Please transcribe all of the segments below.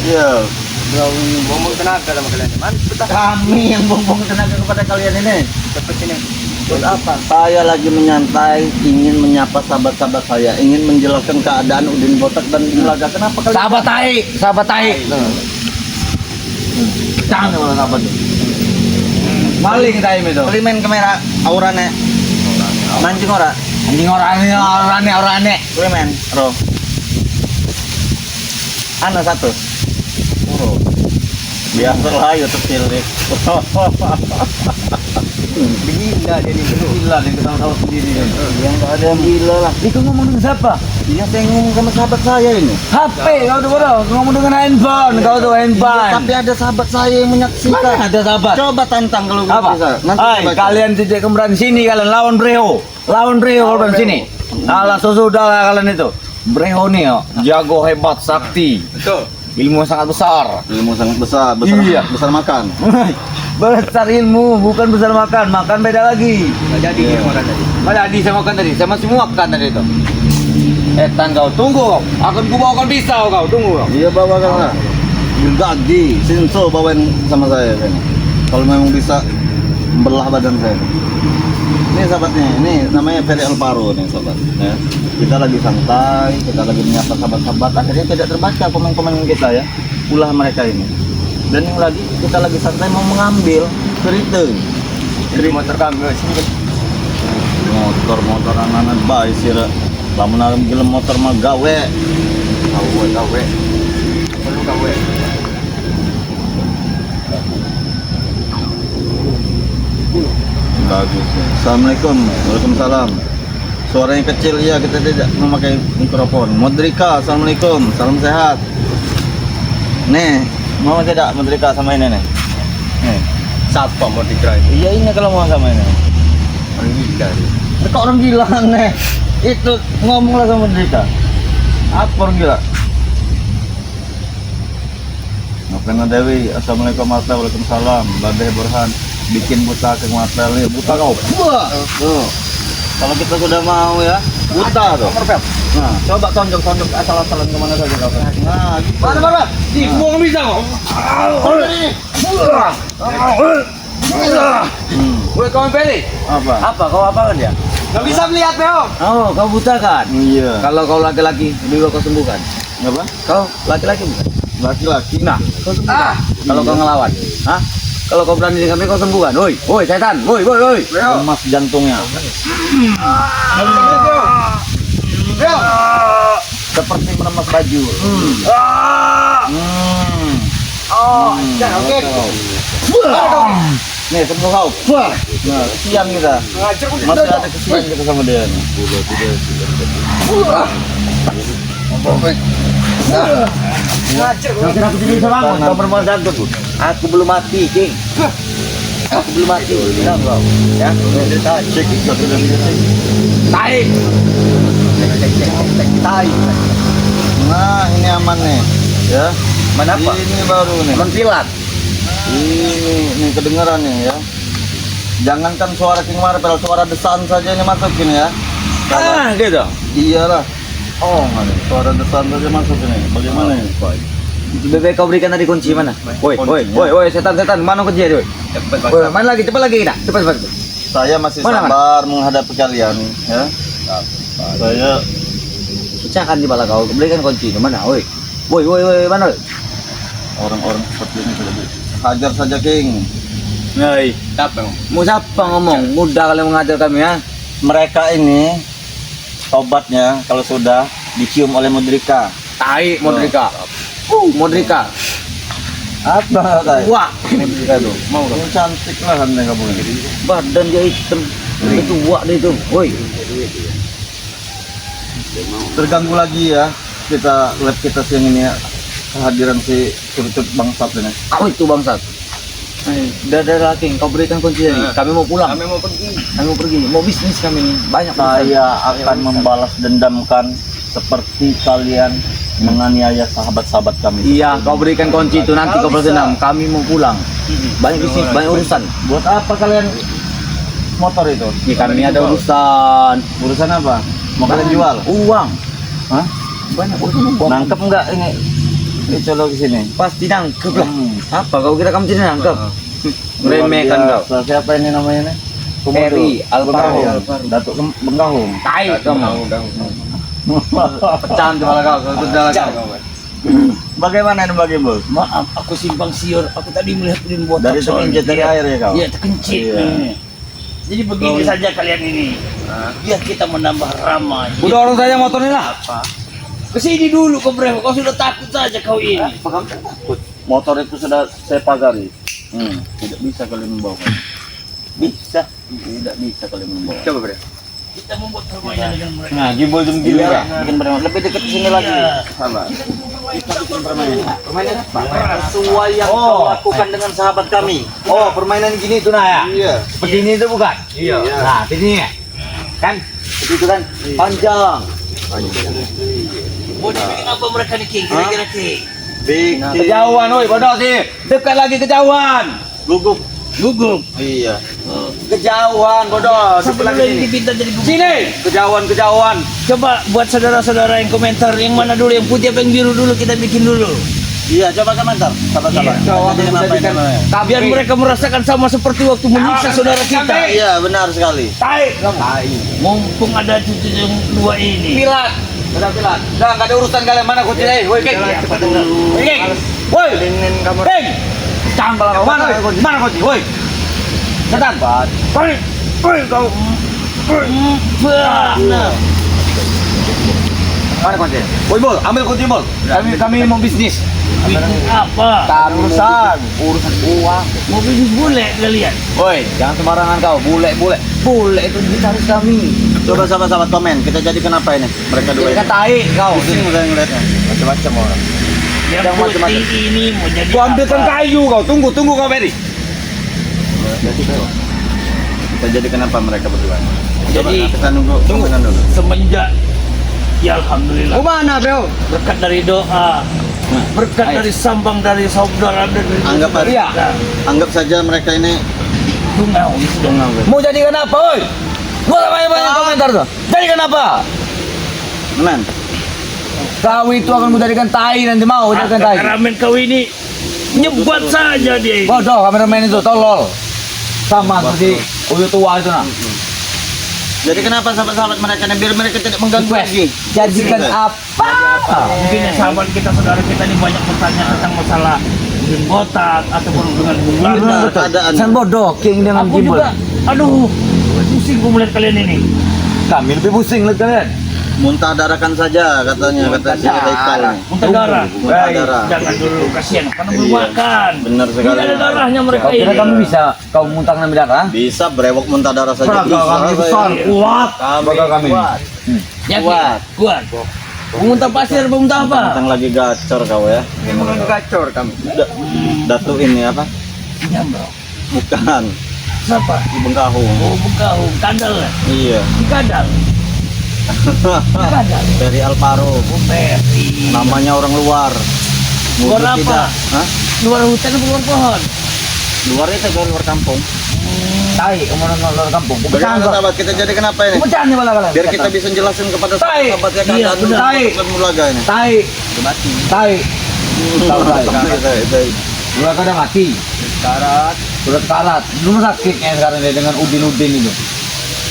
Iya. Buang tenaga sama kalian. Mantap. Kami yang buang tenaga kepada kalian ini. Dapat sini. Buat apa? Saya lagi menyantai, ingin menyapa sahabat-sahabat saya, ingin menjelaskan keadaan Udin Botak dan Ilaga. Kenapa kalian? Sahabat tai. Jangan sama sahabat. Maling tai itu. Beli main kamera aurane. Mancing ora? Anjing orangnya. Beli main, Ro. Ana satu. Oh. Biasa lah ya kecil deh. Gila jadi Gila nih kita tahu sendiri kan. Yang nggak ada yang gila lah. Itu ngomong dengan siapa? Dia saya ngomong sama sahabat saya ini. HP kau tuh bodoh. Ngomong dengan handphone. Kau tuh handphone. Tapi ada sahabat saya yang menyaksikan. Mana ada sahabat? Coba tantang kalau Apa? bisa. Nanti Hai, saya baca. kalian tidak kembaran sini kalian lawan Breho. Lawan Breho kalian sini. Alah sesudah lah kalian itu. Breho nih yo, jago hebat sakti. Betul. Ilmu sangat besar. Ilmu sangat besar, Iya. besar makan. Besar ilmu, bukan besar makan. Makan beda lagi. Nggak jadi dia makan tadi. Mana Adi saya makan tadi? Saya masih muakan tadi itu. Etan kau, tunggu kau. Akan ku bawakan pisau kau, tunggu kau. Iya bawa kan. Gagi, Sinso bawain sama saya kayaknya. Kalau memang bisa membelah badan saya. Ini sahabatnya, ini namanya Ferry Alvaro nih sahabat. Ya. Kita lagi santai, kita lagi menyapa sahabat-sahabat. Akhirnya tidak terbaca komen-komen kita ya. Ulah mereka ini. Dan yang lagi kita lagi santai mau mengambil cerita. Jadi motor kami sini kan. Motor anak-anak baik sih. Lamun alam gelem motor mah gawe. Gawe. Perlu gawe. Bagus. Assalamualaikum. Waalaikumsalam. Suaranya kecil iya, kita tidak memakai mikrofon. Modrika, assalamualaikum. Salam sehat. Nih, mau tidak Modrika sama ini nih? Nih. Siapa mau dikira itu? Iya ini kalau mau sama ini. Orang gila. Kok orang gila nih? Itu ngomonglah sama Modrika. Apa orang gila? Nopena Dewi, assalamualaikum warahmatullahi wabarakatuh. Babeh Burhan, bikin buta ke materialnya. Buta kau. Wah. Tuh. Kalau kita sudah mau ya, buta tuh. Nah, coba tonjok asal-asalan kemana saja kau. Nah, gitu. Mana? Di buang bisa kau. Woi kau pilih. Apa? Apa kau apa kan dia? Nggak bisa melihat Beo. Oh, kau buta kan? Iya. Kalau kau laki-laki, dulu kau sembuhkan. Apa? Kau laki-laki bukan? Laki-laki. Nah, kau sembuhkan. Kalau kau ngelawan, hah? Kalau kau berani dengan kami kau sembuhkan. Woi, setan. Woi. Lemas jantungnya. Beo. Seperti meremas baju. Oke. Nih, sembuh kau. Nah, kesian kita. Ngajar kok Masih ada kesian kita sama dia nih. ngajar kok. Jangan aku tidak bisa bangun. Kau perempuan jantung. Aku belum mati, King. Aku belum mati. Bilang kau. Ya. Cek satu dan tiga cek. Tai. Tai. Nah, ini aman nih. Ya. Mana apa? Ini baru nih. Menfilat. Ini kedengaran nih ya. Jangankan suara King Marvel, suara desan saja ini masukin ya. Gitu. Iyalah. Oh, nggak nih. Suara desan saja masuk ini. Bagaimana ini? Bebek kau berikan tadi kunci mana? Woi, setan, mana kunci woi? Woi, mana lagi? Cepat lagi, dah. Cepat. Saya masih Mana, sabar menghadapi kalian ya. Saya Pecahkan di bala kau. Berikan kunci. Mana? Woi, mana? orang-orang seperti ini sudah hajar saja King. Hei, Siapa emang? mau siapa ngomong? Mudah kalian mengajar kami ya. Mereka ini obatnya kalau sudah dicium oleh Modrika. Tai Modrika. Modrika. Apa kayak? Wah, Modrika tuh. Mau dong. Cantik lah kan kamu ini. badan dia hitam. Itu tua dia itu. Woi. Terganggu lagi ya kita lab kita siang ini ya. Kehadiran si curcut bangsat ini. Kau itu bangsat. Dadah laki, kau berikan kunci tadi. Kami mau pulang. Kami mau pergi. Kami mau pergi. Mau bisnis kami nih. Banyak urusan. Saya akan membalas dendamkan seperti kalian menganiaya sahabat-sahabat kami. Iya, kau berikan kunci itu nanti kau bersenam. Kami mau pulang. Banyak bisnis, banyak urusan. Buat apa kalian motor itu? Ya kami ada urusan. Urusan apa? Mau kalian jual? Uang. Hah? Banyak nangkep enggak ini? Ini colok di sini. Pasti nangkep lah. Apa kau kira kamu tidak nangkep? Remehkan kau. Siapa ini namanya nih? Peri Alvaro, Alvaro. Datuk Benggahung. Tai kamu. Pecahan kepala kau, kau sudah kau. Bagaimana ini bagi bos? Maaf, aku simpang siur. Aku tadi melihat Udin botak. Dari soalnya terpencet dari dia- air ya kau? Iya, terkencit. Iya. Jadi begini saja kalian ini. Biar kita menambah ramai. Udah orang saja motor ini lah. Kesini dulu kau Breho. Kau sudah takut saja kau ini. Motor itu sudah saya pagari. Tidak bisa kalian membawa. Bisa. Tidak bisa kalian membawa. Coba bre. Kita membuat permainan dengan mereka. Nah, gimbal jam gila. Iya, bikin permainan lebih dekat ke sini lagi. Iya. Sama. Permainan apa? Sesuai yang Oh. kau lakukan dengan sahabat kami. Oh, permainan gini itu nah ya. Iya. Seperti ini itu bukan? Iya. Nah, ini ya. Kan? Seperti itu kan? Panjang. Mau dibikin apa mereka nih King? Kira-kira King. Bikin Kejauhan, woi, bodoh sih. Dekat lagi kejauhan. gugup. Gugup. Iya. Kejauhan, bodoh. Sampai Dekat dulu lagi sini. dipinta jadi gugup. Sini. Kejauhan. Coba buat saudara-saudara yang komentar yang mana dulu, yang putih apa yang biru dulu kita bikin dulu. Iya, coba komentar. Sabar-sabar. Iya. Kau akan Jadi apa ini menjadikan namanya? Biar mereka merasakan sama seperti waktu menyiksa saudara kita. Iya, benar sekali. Tai. Mumpung ada cucu yang dua ini. Pilat. Udah pilat. Udah enggak ada urusan kalian mana kunci deh. Woi, Geng. Woi, Geng. Woi. Linin kamar. Geng. Cang kepala kau. Mana kunci? Mana kunci? Woi. Setan. Woi, kau. Nah, Mana kunci? Woi, Bol, ambil kunci, Bol. Kami mau bisnis. bisnis apa? Urusan uang. Mau bisnis bule kalian? Woi, jangan sembarangan kau. Bule itu gitaris kami. Coba sahabat-sahabat komen, kita jadikan apa ini? Mereka dua Jadi ini. kan tai kau. Pusing udah ngeliatnya. Macam-macam orang. Yang Yang macam-macam. putih ini mau jadi Gua ambilkan apa? kayu kau. Tunggu kau, Beri. Kita jadikan apa mereka berdua? Coba Jadi, kita nunggu komenan dulu. Semenjak ya alhamdulillah Mana bro? berkat dari doa, berkat Ayo. dari sambang dari saudara dari Anggap aja. Iya. Anggap saja mereka ini tungau sudah. Mau jadikan apa, oi? Gua banyak komentar tuh. Jadikan apa? men. Kau itu akan menjadikan tai nanti mau jadikan tai. Kameramen kau ini nyebat saja dia ini. Bodoh kameramen itu tolol. Sama seperti Uyu tua itu nah. Jadi kenapa sahabat-sahabat mereka ini biar mereka tidak mengganggu lagi? Jadikan Pusing, apa? Mungkin ya sahabat kita, saudara kita ini banyak bertanya tentang masalah mungkin botak ataupun dengan Benar, bunga. keadaan. San bodoh king dengan Aku gimbal. juga, aduh, pusing gue melihat kalian ini. Kami lebih pusing lihat kalian. Muntah darahkan saja katanya, kata si Haikal ini. Muntah darah. Muntah darah. Jangan dulu, kasihan karena belum Iya. makan. Benar sekali. Tidak ada darahnya mereka Kau kira ini. kami bisa kau muntahkan darah? Bisa brewok muntah darah saja. Raga Bisa, kami saya. besar, kuat. Raga kami. Yakin? Kuat. Muntah pasir, muntah apa? Tentang lagi gacor kau ya. Emang gacor kami. Datu ini apa? Nyambro. Bukan. Siapa? Di Bengkahung. Oh, Bengkahung, kadal. Iya. Di kadal. Kadal. Dari Alvaro. Oh, Ferry. Namanya orang luar. Luar Mungkin apa? tidak. Hah? Luar hutan apa luar pohon? Luar itu kan luar kampung. Tai, kamu orang kampung. Bagaimana sahabat kita jadi kenapa ini? Pecahan nih malah kalian. Biar kita bisa jelasin kepada Tai. sahabat ya Iya, keadaan benar. Tai. Mulaga ini. Tai. Tai. Tahu tai. Udah kadang mati. Karat. Udah karat. Dulu sakitnya sekarang dia dengan udin itu.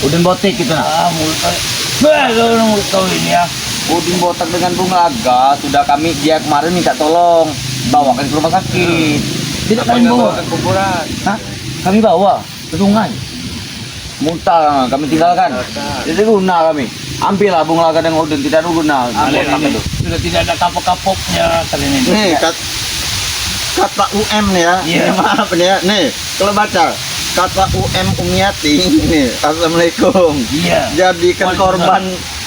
Udin botik gitu nah. Ah, mulut kau. Bah, kau mulut kau ini ya. Udin botak dengan Bunglaga sudah kami dia kemarin minta tolong bawakan ke rumah sakit. Tidak kalian bawa. Ke kuburan. Hah? Kami bawa ke sungai. Muntah kami tinggalkan. Jadi guna kami. Ambillah Bunglaga dengan Udin tidak ada guna. Kalian Botak ini itu. sudah tidak ada kapok-kapoknya kalian ini. Nih kata UM nih ya. Iya. Maaf nih ya. Nih kalau baca kata UM Umiati nih. Assalamualaikum. Iya. Jadikan korban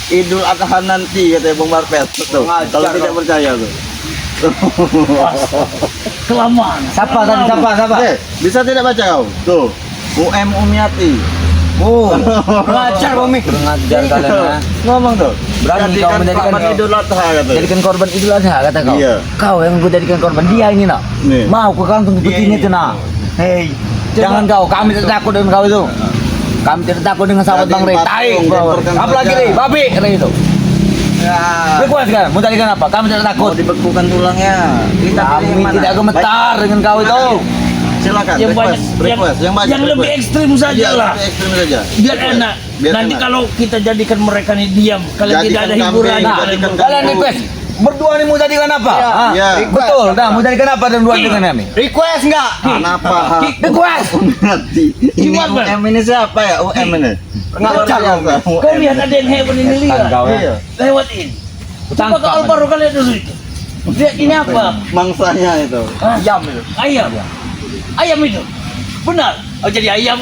Idul Adha nanti katanya Bung Marpet tuh. Kalau tidak percaya tuh. Kelamaan. Siapa tadi? Siapa? Eh, bisa tidak baca kau? Tuh. UM Umiati. Oh, Ngajar Bumi. kurang ajar kalian ya. Ngomong tuh. Berani kau menjadikan korban Idul Adha katanya. jadikan korban Idul Adha kata kau. Iya. Kau yang gue jadikan korban dia ini nak. Nih. Mau ke kantung begini tuh nak. Hei, jangan kau. Kami tidak takut dengan kau itu. Kami tidak takut dengan sahabat Jadi Bang Rey. empat Tai, orang kau. benturkan Apa lagi saja. nih? Babi kata itu. Request kan? Mau tadikan apa? Kami tidak takut. Mau dibekukan tulangnya. Kita pilih yang Kami mana? tidak gemetar dengan kau itu. Silakan. Yang banyak, Request. Yang banyak. yang lebih request. ekstrim saja Iya, lah. lebih ekstrim saja. Biar Request. enak. Biar Nanti enak. kalau kita jadikan mereka nih diam, kalian tidak Jadikan ada kambing, hiburan. jadikan Kalian request. Berdua nih mau jadikan apa? Ah, Iya. Betul. Dah mau jadikan apa dan dua dengan kami? Request enggak? Kenapa? Request. Nanti. Ini Gimana? UM ini siapa ya? UM ini. Pengaruh Biasa, Kau UM. lihat ada yang hebat ini lihat. Kau ya. Iya. Lewatin. Coba Tangkap. ke Alvaro kalian dulu itu. Lihat ini apa? Mangsanya itu. Hah? Ayam. Ayam itu. Benar. Oh jadi ayam.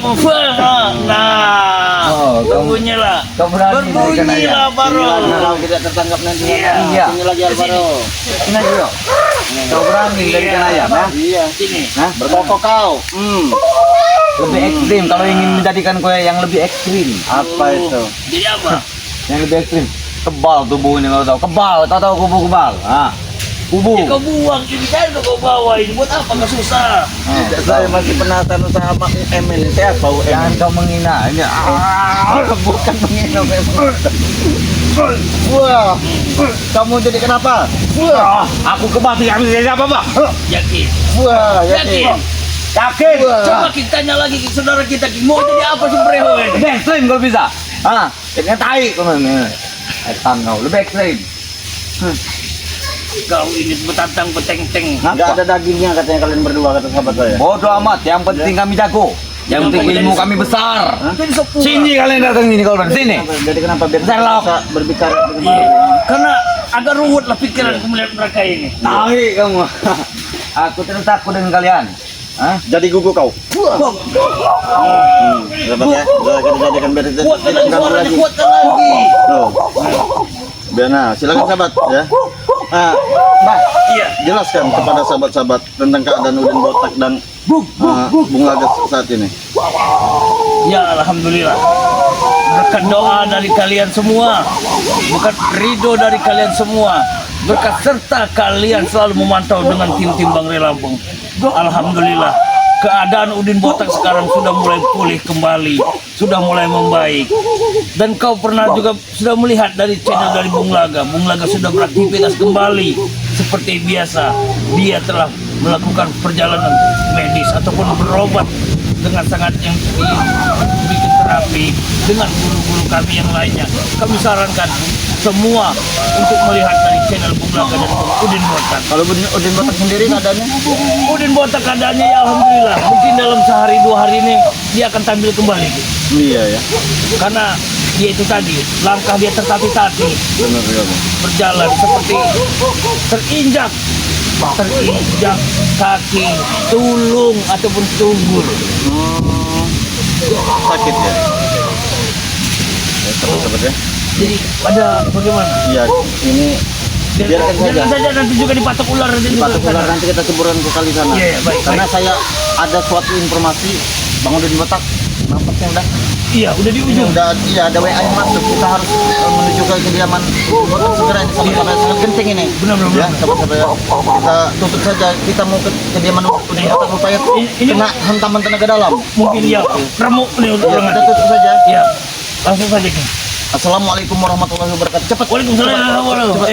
Nah. Oh, kamu- Berbunyi lah. Kau berani jadikan Berbunyi ayam. lah Alvaro. Kalau tidak tertangkap nanti. Iya. Ini lagi Alvaro. Ini aja. Kau berani jadikan ayam ya? Iya. Sini. Hah? Berkokok kau. Lebih ekstrim. Kalau ingin menjadikan kue yang lebih ekstrim. Apa itu? Jadi apa? Yang lebih ekstrim. Kebal tubuhnya kau tahu. Kebal. Kau tahu kubu kebal? Ah. Kubu. Ya, kau buang ini kan kau bawa ini buat apa? Nggak susah. Saya masih penasaran sama UM ini. Siapa UM? Jangan kau menghina. Ini Bukan menghina memang. Wah, kamu jadi kenapa? Wah, aku kebati kami jadi apa pak? Yakin. Wah, Yakin. Yakin? Coba kita tanya lagi ke saudara kita, mau jadi apa sih Breho ini? Lebih ekstrim kalau bisa. Ah, dengan tai kau mana? Kau lebih ekstrim. Kau ini betantang beteng-teng. Nggak ada dagingnya katanya kalian berdua kata sahabat saya. Bodoh amat. Yang penting kami jago. Yang penting ilmu kami besar. Jadi sepuluh. Sini kalian datang sini kalau sini. Jadi kenapa biar Selok. bisa berbicara dengan Iya. Karena agak ruwet lah pikiran melihat mereka ini. Tai kamu. Aku tidak takut dengan kalian. Hah? Jadi gugu kau. Sahabat ya, udah kita jadikan biar kita Kuatkan lagi ditunggang suaranya, lagi. kuatkan lagi. Tuh. Biar nah, silakan sahabat ya. Ah, Iya. jelaskan kepada sahabat-sahabat tentang keadaan Udin Botak dan Bung Lagas saat ini. Ya Alhamdulillah. Berkat doa dari kalian semua, berkat ridho dari kalian semua, berkat serta kalian selalu memantau dengan tim-tim Bang Ray Lampung. Alhamdulillah, keadaan Udin Botak sekarang sudah mulai pulih kembali, sudah mulai membaik. Dan kau pernah juga sudah melihat dari channel dari Bung Laga sudah beraktivitas kembali seperti biasa. Dia telah melakukan perjalanan medis ataupun berobat dengan sangat yang bikin terapi dengan guru-guru kami yang lainnya. Kami sarankan semua untuk melihat dari channel Bung Laga dan Udin Botak. Kalau Udin Botak sendiri keadaannya? Udin Botak keadaannya ya Alhamdulillah. Mungkin dalam sehari dua hari ini dia akan tampil kembali. Iya ya. Karena dia itu tadi langkah dia tertati-tati Benar ya, Bang. berjalan seperti terinjak kaki tulung ataupun tunggul. Sakit ya. Ya, sahabat ya. Jadi ada bagaimana? Iya, ini biarkan saja. Biarkan saja nanti juga dipatok ular nanti juga Patok ke sana. ular nanti kita kuburan ke kali sana. Iya, iya, baik, Karena baik. saya ada suatu informasi Bang Udin Botak nampaknya udah Iya, udah di ujung. iya ada WA yang masuk. Kita harus menuju ke kediaman Botak segera ini sahabat-sahabat sangat genting ini. Benar, benar, Ya, benar. sahabat-sahabat ya. Kita tutup saja. Kita mau ke kediaman Udin Botak rupanya Ini- kena hantaman tenaga dalam. Mungkin ya remuk nih untuk Ya, lengan. kita tutup saja. Iya. Langsung saja. Ki. Assalamualaikum warahmatullahi wabarakatuh. Cepat. Waalaikumsalam warahmatullahi wabarakatuh.